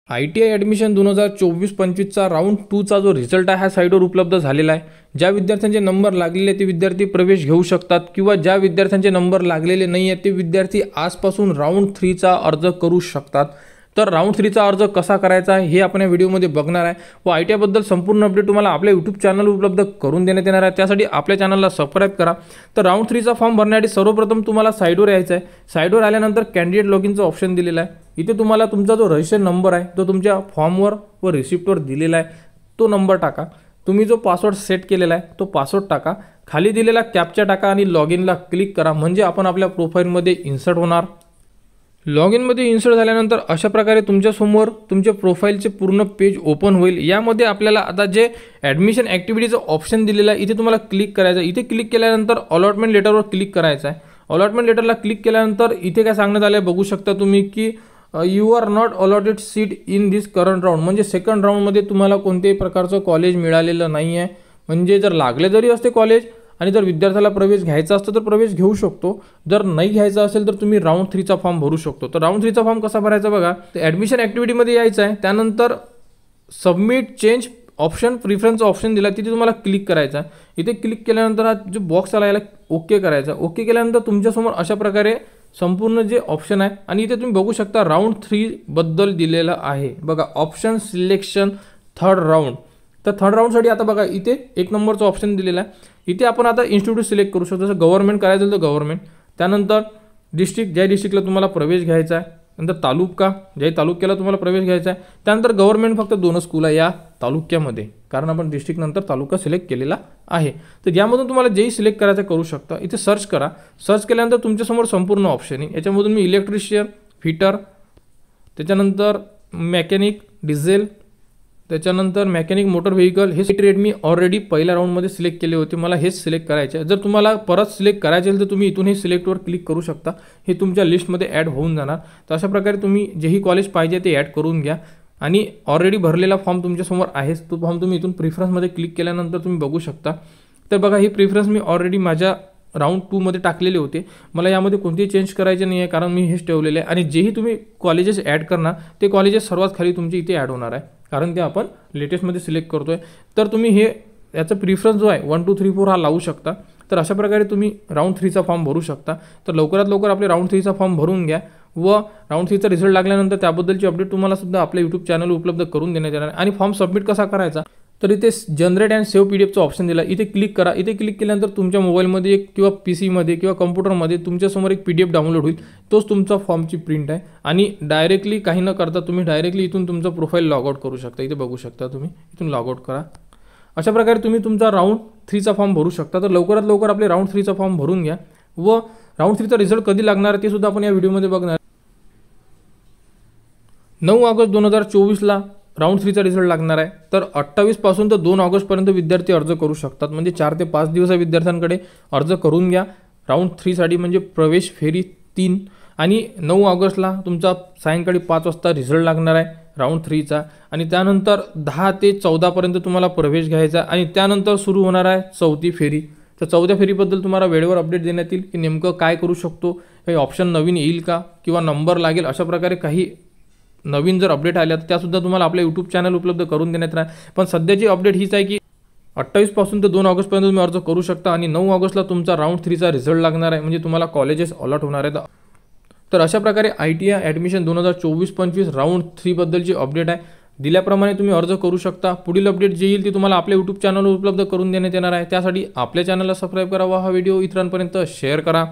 ITI admission 2024-25चा round 2चा जो result आहे हा साईटवर उपलब्ध झालेला आहे। ज्या विद्यार्थ्यांचे नंबर लागलेले ते विद्यार्थी प्रवेश घेऊ शकतात किंवा ज्या विद्यार्थ्यांचे नंबर लागलेले नाही आहेत ते विद्यार्थी आजपासून राऊंड 3चा अर्ज करू शकतात। तर राऊंड 3चा अर्ज कसा करायचा आहे हे आपण या व्हिडिओमध्ये बघणार आहे व ITI बद्दल संपूर्ण अपडेट तुम्हाला आपल्या YouTube चॅनलवर उपलब्ध करून देण्यात येणार आहे। त्यासाठी आपल्या चॅनलला सबस्क्राइब करा। तर राऊंड 3चा फॉर्म भरण्यासाठी सर्वप्रथम तुम्हाला साईटवर यायचं आहे। साईटवर आल्यानंतर कॅन्डिडेट लॉगिनचा ऑप्शन दिलेला आहे। इथे तुम्हाला तुमचा जो रजिस्टर नंबर आहे तो तुमच्या फॉर्मवर व रिसिप्टवर दिलेला आहे तो नंबर टाका। तुम्ही जो पासवर्ड सेट केलेला आहे तो पासवर्ड टाका। खाली दिलेला कॅप्चा टाका आणि लॉगिनला क्लिक करा म्हणजे आपण आपल्या प्रोफाइलमध्ये इन्सर्ट होणार। लॉगिनमध्ये इन्सर्ट झाल्यानंतर अशा प्रकारे तुमच्यासमोर तुमच्या प्रोफाइलचे पूर्ण पेज ओपन होईल। यामध्ये आपल्याला आता जे ॲडमिशन ॲक्टिव्हिटीचं ऑप्शन दिलेलं आहे इथे तुम्हाला क्लिक करायचं आहे। इथे क्लिक केल्यानंतर अलॉटमेंट लेटरवर क्लिक करायचं आहे। अलॉटमेंट लेटरला क्लिक केल्यानंतर इथे काय सांगण्यात आलं आहे बघू शकता तुम्ही की you are not allotted seat in this current round, म्हणजे सेकंड राऊंडमध्ये तुम्हाला कोणत्याही प्रकारचं कॉलेज मिळालेलं नाही आहे। म्हणजे जर लागले जरी असते कॉलेज आणि जर विद्यार्थ्याला प्रवेश घ्यायचा असतो तर प्रवेश घेऊ शकतो, जर नाही घ्यायचा असेल तर तुम्ही राऊंड 3चा फॉर्म भरू शकतो। तर राऊंड 3चा फॉर्म कसा भरायचा बघा, तर ॲडमिशन ॲक्टिव्हिटीमध्ये यायचं आहे। त्यानंतर submit change option preference option दिला तिथे तुम्हाला क्लिक करायचं आहे। इथे क्लिक केल्यानंतर हा जो बॉक्स आला याला ओके करायचा। ओके केल्यानंतर तुमच्यासमोर अशा प्रकारे संपूर्ण जे ऑप्शन आहे आणि इथे तुम्ही बघू शकता राऊंड 3 बद्दल दिलेलं आहे बघा, ऑप्शन सिलेक्शन थर्ड राऊंड। तर थर्ड राऊंडसाठी आता बघा इथे 1 नंबरचा ऑप्शन दिलेला आहे। इथे आपण आता इन्स्टिट्यूट सिलेक्ट करू शकतो, जसं गव्हर्नमेंट करायचं असेल तर गव्हर्नमेंट, त्यानंतर डिस्ट्रिक्ट ज्या डिस्ट्रिक्टला तुम्हाला प्रवेश घ्यायचा आहे, नंतर तालुका ज्या तालुक्याला तुम्हाला प्रवेश घ्यायचा आहे, त्यानंतर गव्हर्नमेंट फक्त 2 स्कूल आहे या तालुक्यामध्ये कारण आपण डिस्ट्रिक्ट नंतर तालुका सिलेक्ट केलेला आहे। तर यामधून तुम्हाला जेही सिलेक्ट करायचं करू शकता। इथे सर्च करा, सर्च केल्यानंतर तुमच्यासमोर संपूर्ण ऑप्शन आहे। याच्यामधून मी इलेक्ट्रिशियन, फिटर, त्याच्यानंतर मेकॅनिक, डिझेल, त्याच्यानंतर मेकॅनिक मोटर व्हेकल हे ट्रेड मी ऑलरेडी पहिल्या राऊंडमध्ये सिलेक्ट केले होते, मला हेच सिलेक्ट करायचे आहे। जर तुम्हाला परत सिलेक्ट करायचे असेल तर तुम्ही इथून हे सिलेक्टवर क्लिक करू शकता, हे तुमच्या लिस्टमध्ये ॲड होऊन जाणार। तर अशा प्रकारे तुम्ही जेही कॉलेज पाहिजे ते ॲड करून घ्या आणि ऑलरेडी भरलेला फॉर्म तुमच्यासमोर आहेच, तो फॉर्म तुम्ही इथून प्रिफरन्समध्ये क्लिक केल्यानंतर तुम्ही बघू शकता। तर बघा ही प्रिफरन्स मी ऑलरेडी माझ्या राऊंड 2 मध्ये टाकलेले होते, मला यामध्ये कोणतेही चेंज करायचे नाही आहे कारण मी हेच ठेवलेले आहे। आणि जेही तुम्ही कॉलेजेस ॲड करणार ते कॉलेजेस सर्वात खाली तुमचे इथे ॲड होणार आहे कारण ते आपण लेटेस्टमध्ये सिलेक्ट करतोय। तर तुम्ही हे याचा प्रिफरन्स जो आहे 1 2 3 4 हा लावू शकता। तर अशा प्रकारे तुम्ही राऊंड 3चा फॉर्म भरू शकता। तर लवकरात लवकर आपले राऊंड 3चा फॉर्म भरून घ्या व राऊंड 3चा रिझल्ट लागल्यानंतर त्याबद्दलची अपडेट तुम्हाला सुद्धा आपल्या YouTube चॅनल उपलब्ध करून देण्यात येणार आहे। आणि फॉर्म सबमिट कसा करायचा, तर इथे generate and save PDF option दिला, इथे क्लिक करा। इथे क्लिक केल्यानंतर तुमच्या मोबाईलमध्ये किंवा PCमध्ये किंवा कम्प्युटरमध्ये तुमच्यासमोर एक PDF डाउनलोड होईल, तोच तुमचा फॉर्मची प्रिंट आहे। आणि डायरेक्टली काही न करता तुम्ही डायरेक्टली इथून तुमचं प्रोफाईल लॉग आउट करू शकता। इथे बघू शकता तुम्ही इथून लॉग आउट करा। अशा प्रकारे तुम्ही तुमचा राऊंड 3चा फॉर्म भरू शकता। तर लवकरात लवकर आपले राऊंड 3चा फॉर्म भरून घ्या व राऊंड 3चा रिझल्ट कधी लागणार ते सुद्धा आपण या व्हिडिओमध्ये बघणार। 9 ऑगस्ट 2024ला राऊंड 3चा रिझल्ट लागणार आहे। तर 28 पासून तर 2 ऑगस्टपर्यंत विद्यार्थी अर्ज करू शकतात, म्हणजे 4 ते 5 दिवस विद्यार्थ्यांकडे अर्ज करून घ्या राऊंड 3साठी, म्हणजे प्रवेश फेरी 3। आणि 9 ऑगस्टला तुमचा सायंकाळी 5 वाजता रिझल्ट लागणार आहे राऊंड 3चा। आणि त्यानंतर 10 ते 14पर्यंत तुम्हाला प्रवेश घ्यायचा आणि त्यानंतर सुरू होणार आहे 4थी फेरी। तर 4थ्या फेरीबद्दल तुम्हाला वेळेवर अपडेट देण्यात येईल की नेमकं काय करू शकतो, काही ऑप्शन नवीन येईल का किंवा नंबर लागेल, अशा प्रकारे काही नवीन जर अपडेट आल्या तर त्यासुद्धा तुम्हाला आपल्या YouTube चॅनल उपलब्ध करून देण्यात येणार। पण सध्याची अपडेट हीच आहे की 28 पासून ते 2 ऑगस्टपर्यंत तुम्ही अर्ज करू शकता आणि 9 ऑगस्टला तुमचा राऊंड 3चा रिझल्ट लागणार आहे, म्हणजे तुम्हाला कॉलेजेस अलॉट होणार आहेत। तर अशा प्रकारे ITI ॲडमिशन 2024-25 राऊंड 3 बद्दलची अपडेट आहे। दिल्याप्रमाणे तुम्ही अर्ज करू शकता। पुढील अपडेट जे येईल ती तुम्हाला आपल्या YouTube चॅनलवर उपलब्ध करून देण्यात येणार आहे। त्यासाठी आपल्या चॅनलला सबस्क्राईब करा व हा व्हिडिओ इतरांपर्यंत शेअर करा।